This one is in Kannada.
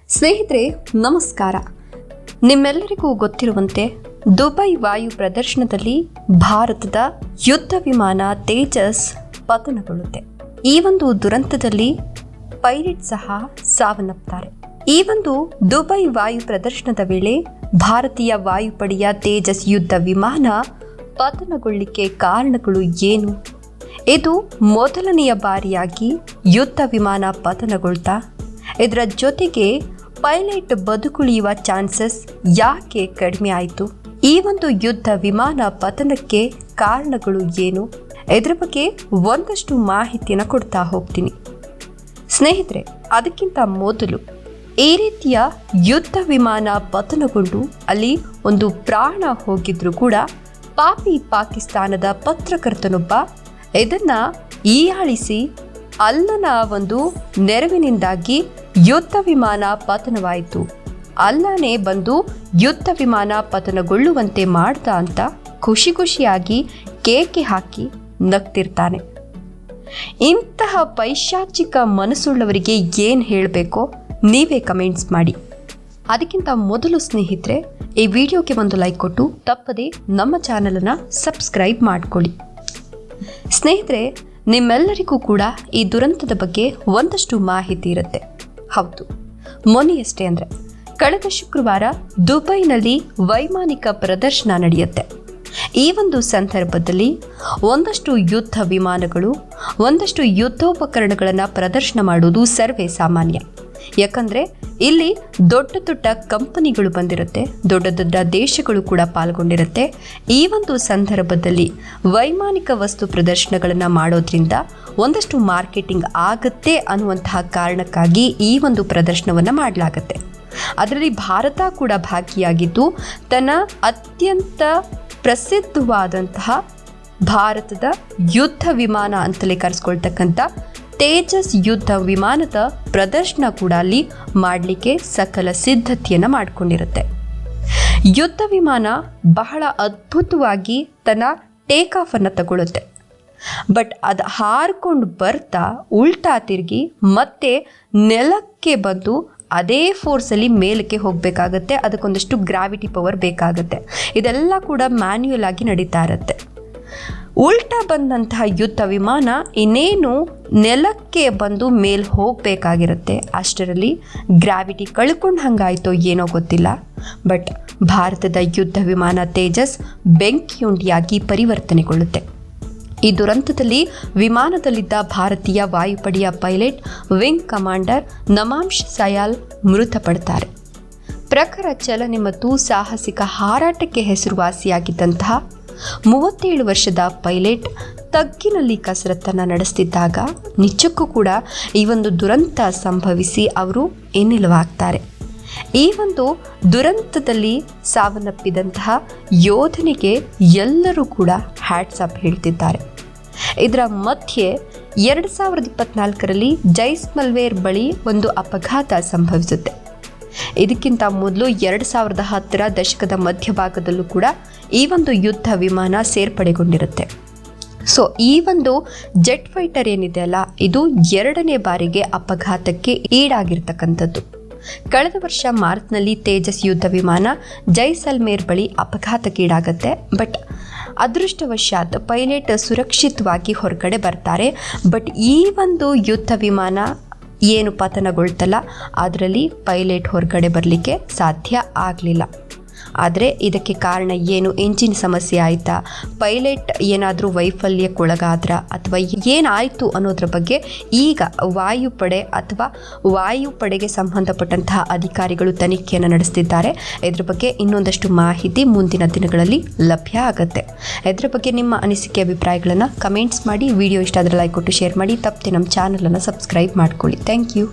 ಸ್ನೇಹಿತರೆ ನಮಸ್ಕಾರ. ನಿಮ್ಮೆಲ್ಲರಿಗೂ ಗೊತ್ತಿರುವಂತೆ ದುಬೈ ವಾಯು ಪ್ರದರ್ಶನದಲ್ಲಿ ಭಾರತದ ಯುದ್ಧ ವಿಮಾನ ತೇಜಸ್ ಪತನಗೊಳ್ಳುತ್ತೆ. ಈ ಒಂದು ದುರಂತದಲ್ಲಿ ಪೈಲಟ್ ಸಹ ಸಾವನ್ನಪ್ತಾರೆ. ಈ ಒಂದು ದುಬೈ ವಾಯು ಪ್ರದರ್ಶನದ ವೇಳೆ ಭಾರತೀಯ ವಾಯುಪಡೆಯ ತೇಜಸ್ ಯುದ್ಧ ವಿಮಾನ ಪತನಗೊಳ್ಳಿಕ್ಕೆ ಕಾರಣಗಳು ಏನು? ಇದು ಮೊದಲನೆಯ ಬಾರಿಯಾಗಿ ಯುದ್ಧ ವಿಮಾನ ಪತನಗೊಳ್ತಾ ಇದರ ಜೊತೆಗೆ ಪೈಲಟ್ ಬದುಕುಳಿಯುವ ಚಾನ್ಸಸ್ ಯಾಕೆ ಕಡಿಮೆ ಆಯಿತು? ಈ ಒಂದು ಯುದ್ಧ ವಿಮಾನ ಪತನಕ್ಕೆ ಕಾರಣಗಳು ಏನು? ಇದರ ಬಗ್ಗೆ ಒಂದಷ್ಟು ಮಾಹಿತಿಯನ್ನು ಕೊಡ್ತಾ ಹೋಗ್ತೀನಿ. ಸ್ನೇಹಿತರೆ, ಅದಕ್ಕಿಂತ ಮೊದಲು ಈ ರೀತಿಯ ಯುದ್ಧ ವಿಮಾನ ಪತನಗೊಂಡು ಅಲ್ಲಿ ಒಂದು ಪ್ರಾಣ ಹೋಗಿದ್ರು ಕೂಡ ಪಾಪಿ ಪಾಕಿಸ್ತಾನದ ಪತ್ರಕರ್ತನೊಬ್ಬ ಇದನ್ನು ಹೀಯಾಳಿಸಿ ಅಲ್ಲನ ಒಂದು ನೆರವಿನಿಂದಾಗಿ ಯುದ್ಧ ವಿಮಾನ ಪತನವಾಯಿತು, ಅಲ್ಲನೇ ಬಂದು ಯುದ್ಧ ವಿಮಾನ ಪತನಗೊಳ್ಳುವಂತೆ ಮಾಡ್ದ ಅಂತ ಖುಷಿಯಾಗಿ ಕೇಕೆ ಹಾಕಿ ನಗ್ತಿರ್ತಾನೆ. ಇಂತಹ ಪೈಶಾಚಿಕ ಮನಸ್ಸುಳ್ಳವರಿಗೆ ಏನು ಹೇಳಬೇಕೋ ನೀವೇ ಕಮೆಂಟ್ಸ್ ಮಾಡಿ. ಅದಕ್ಕಿಂತ ಮೊದಲು ಸ್ನೇಹಿತರೆ, ಈ ವಿಡಿಯೋಗೆ ಒಂದು ಲೈಕ್ ಕೊಟ್ಟು ತಪ್ಪದೆ ನಮ್ಮ ಚಾನಲನ್ನು ಸಬ್ಸ್ಕ್ರೈಬ್ ಮಾಡಿಕೊಳ್ಳಿ. ಸ್ನೇಹಿತರೆ, ನಿಮ್ಮೆಲ್ಲರಿಗೂ ಕೂಡ ಈ ದುರಂತದ ಬಗ್ಗೆ ಒಂದಷ್ಟು ಮಾಹಿತಿ ಇರುತ್ತೆ. ಹೌದು, ಮೊನ್ನೆಯಷ್ಟೇ ಅಂದರೆ ಕಳೆದ ಶುಕ್ರವಾರ ದುಬೈನಲ್ಲಿ ವೈಮಾನಿಕ ಪ್ರದರ್ಶನ ನಡೆಯುತ್ತೆ. ಈ ಒಂದು ಸಂದರ್ಭದಲ್ಲಿ ಒಂದಷ್ಟು ಯುದ್ಧ ವಿಮಾನಗಳು, ಒಂದಷ್ಟು ಯುದ್ಧೋಪಕರಣಗಳನ್ನು ಪ್ರದರ್ಶನ ಮಾಡುವುದು ಸರ್ವೇ ಸಾಮಾನ್ಯ. ಯಾಕಂದರೆ ಇಲ್ಲಿ ದೊಡ್ಡ ದೊಡ್ಡ ಕಂಪನಿಗಳು ಬಂದಿರುತ್ತೆ, ದೊಡ್ಡ ದೊಡ್ಡ ದೇಶಗಳು ಕೂಡ ಪಾಲ್ಗೊಂಡಿರುತ್ತೆ. ಈ ಒಂದು ಸಂದರ್ಭದಲ್ಲಿ ವೈಮಾನಿಕ ವಸ್ತು ಪ್ರದರ್ಶನಗಳನ್ನು ಮಾಡೋದ್ರಿಂದ ಒಂದಷ್ಟು ಮಾರ್ಕೆಟಿಂಗ್ ಆಗುತ್ತೆ ಅನ್ನುವಂತಹ ಕಾರಣಕ್ಕಾಗಿ ಈ ಒಂದು ಪ್ರದರ್ಶನವನ್ನು ಮಾಡಲಾಗುತ್ತೆ. ಅದರಲ್ಲಿ ಭಾರತ ಕೂಡ ಭಾಗಿಯಾಗಿದ್ದು ತನ್ನ ಅತ್ಯಂತ ಪ್ರಸಿದ್ಧವಾದಂತಹ ಭಾರತದ ಯುದ್ಧ ವಿಮಾನ ಅಂತಲೇ ಕರೆಸ್ಕೊಳ್ತಕ್ಕಂಥ ತೇಜಸ್ ಯುದ್ಧ ವಿಮಾನದ ಪ್ರದರ್ಶನ ಕೂಡ ಅಲ್ಲಿ ಮಾಡಲಿಕ್ಕೆ ಸಕಲ ಸಿದ್ಧತೆಯನ್ನು ಮಾಡಿಕೊಂಡಿರುತ್ತೆ. ಯುದ್ಧ ವಿಮಾನ ಬಹಳ ಅದ್ಭುತವಾಗಿ ತನ್ನ ಟೇಕ್ ಆಫ್ ಅನ್ನು ತಗೊಳ್ಳುತ್ತೆ. ಬಟ್ ಅದು ಹಾರಿಕೊಂಡು ಬರ್ತಾ ಉಲ್ಟಾ ತಿರುಗಿ ಮತ್ತೆ ನೆಲಕ್ಕೆ ಬಂದು ಅದೇ ಫೋರ್ಸಲ್ಲಿ ಮೇಲಕ್ಕೆ ಹೋಗಬೇಕಾಗತ್ತೆ. ಅದಕ್ಕೊಂದಷ್ಟು ಗ್ರಾವಿಟಿ ಪವರ್ ಬೇಕಾಗುತ್ತೆ. ಇದೆಲ್ಲ ಕೂಡ ಮ್ಯಾನ್ಯುಯಲ್ ಆಗಿ ನಡೀತಾ ಇರುತ್ತೆ. ಉಲ್ಟಾ ಬಂದಂತಹ ಯುದ್ಧ ವಿಮಾನ ಇನ್ನೇನು ನೆಲಕ್ಕೆ ಬಂದು ಮೇಲೆ ಹೋಗಬೇಕಾಗಿರುತ್ತೆ. ಅಷ್ಟರಲ್ಲಿ ಗ್ರಾವಿಟಿ ಕಳ್ಕೊಂಡು ಹಂಗಾಯ್ತೋ ಏನೋ ಗೊತ್ತಿಲ್ಲ. ಬಟ್ ಭಾರತದ ಯುದ್ಧ ವಿಮಾನ ತೇಜಸ್ ಬೆಂಕಿಯುಂಡಿಯಾಗಿ ಪರಿವರ್ತನೆಗೊಳ್ಳುತ್ತೆ. ಈ ದುರಂತದಲ್ಲಿ ವಿಮಾನದಲ್ಲಿದ್ದ ಭಾರತೀಯ ವಾಯುಪಡೆಯ ಪೈಲಟ್ ವಿಂಗ್ ಕಮಾಂಡರ್ ನಮಾಂಶ್ ಸಯಾಲ್ ಮೃತಪಡ್ತಾರೆ. ಪ್ರಖರ ಚಲನೆ ಮತ್ತು ಸಾಹಸಿಕ ಹಾರಾಟಕ್ಕೆ ಹೆಸರುವಾಸಿಯಾಗಿದ್ದಂತಹ 37 ವರ್ಷದ ಪೈಲಟ್ ತಗ್ಗಿನಲ್ಲಿ ಕಸರತ್ತನ್ನು ನಡೆಸ್ತಿದ್ದಾಗ ನಿಜಕ್ಕೂ ಕೂಡ ಈ ಒಂದು ದುರಂತ ಸಂಭವಿಸಿ ಅವರು ಇನ್ನಿಲ್ಲವಾಗ್ತಾರೆ. ಈ ಒಂದು ದುರಂತದಲ್ಲಿ ಸಾವನ್ನಪ್ಪಿದಂತಹ ಯೋಧನಿಗೆ ಎಲ್ಲರೂ ಕೂಡ ಹ್ಯಾಟ್ಸ್ ಆಫ್ ಹೇಳ್ತಿದ್ದಾರೆ. ಇದರ ಮಧ್ಯೆ 2024ರಲ್ಲಿ ಜೈಸಲ್ಮೇರ್ ಬಳಿ ಒಂದು ಅಪಘಾತ ಸಂಭವಿಸುತ್ತೆ. ಇದಕ್ಕಿಂತ ಮೊದಲು 2010ರ ದಶಕದ ಮಧ್ಯಭಾಗದಲ್ಲೂ ಕೂಡ ಈ ಒಂದು ಯುದ್ಧ ವಿಮಾನ ಸೇರ್ಪಡೆಗೊಂಡಿರುತ್ತೆ. ಸೊ ಈ ಒಂದು ಜೆಟ್ ಫೈಟರ್ ಏನಿದೆ ಅಲ್ಲ, ಇದು 2ನೇ ಬಾರಿಗೆ ಅಪಘಾತಕ್ಕೆ ಈಡಾಗಿರ್ತಕ್ಕಂಥದ್ದು. ಕಳೆದ ವರ್ಷ ಮಾರ್ಚ್ನಲ್ಲಿ ತೇಜಸ್ ಯುದ್ಧ ವಿಮಾನ ಜೈಸಲ್ಮೇರ್ ಬಳಿ ಅಪಘಾತಕ್ಕೀಡಾಗತ್ತೆ. ಬಟ್ ಅದೃಷ್ಟವಶಾತ್ ಪೈಲಟ್ ಸುರಕ್ಷಿತವಾಗಿ ಹೊರಗಡೆ ಬರ್ತಾರೆ. ಬಟ್ ಈ ಒಂದು ಯುದ್ಧ ವಿಮಾನ ಏನು ಪತನಗೊಳ್ತಲ್ಲ, ಅದರಲ್ಲಿ ಪೈಲಟ್ ಹೊರಗಡೆ ಬರಲಿಕ್ಕೆ ಸಾಧ್ಯ ಆಗಲಿಲ್ಲ. ಆದರೆ ಇದಕ್ಕೆ ಕಾರಣ ಏನು? ಎಂಜಿನ್ ಸಮಸ್ಯೆ ಆಯಿತಾ, ಪೈಲಟ್ ಏನಾದರೂ ವೈಫಲ್ಯಕ್ಕೊಳಗಾದ್ರ ಅಥವಾ ಏನಾಯಿತು ಅನ್ನೋದ್ರ ಬಗ್ಗೆ ಈಗ ವಾಯುಪಡೆ ಅಥವಾ ವಾಯುಪಡೆಗೆ ಸಂಬಂಧಪಟ್ಟಂತಹ ಅಧಿಕಾರಿಗಳು ತನಿಖೆಯನ್ನು ನಡೆಸ್ತಿದ್ದಾರೆ. ಇದರ ಬಗ್ಗೆ ಇನ್ನೊಂದಷ್ಟು ಮಾಹಿತಿ ಮುಂದಿನ ದಿನಗಳಲ್ಲಿ ಲಭ್ಯ ಆಗುತ್ತೆ. ಇದರ ಬಗ್ಗೆ ನಿಮ್ಮ ಅನಿಸಿಕೆ ಅಭಿಪ್ರಾಯಗಳನ್ನು ಕಮೆಂಟ್ಸ್ ಮಾಡಿ. ವಿಡಿಯೋ ಇಷ್ಟ ಆದರೆ ಲೈಕ್ ಕೊಟ್ಟು ಶೇರ್ ಮಾಡಿ. ತಪ್ಪದೆ ನಮ್ಮ ಚಾನಲನ್ನು ಸಬ್ಸ್ಕ್ರೈಬ್ ಮಾಡ್ಕೊಳ್ಳಿ. Thank you.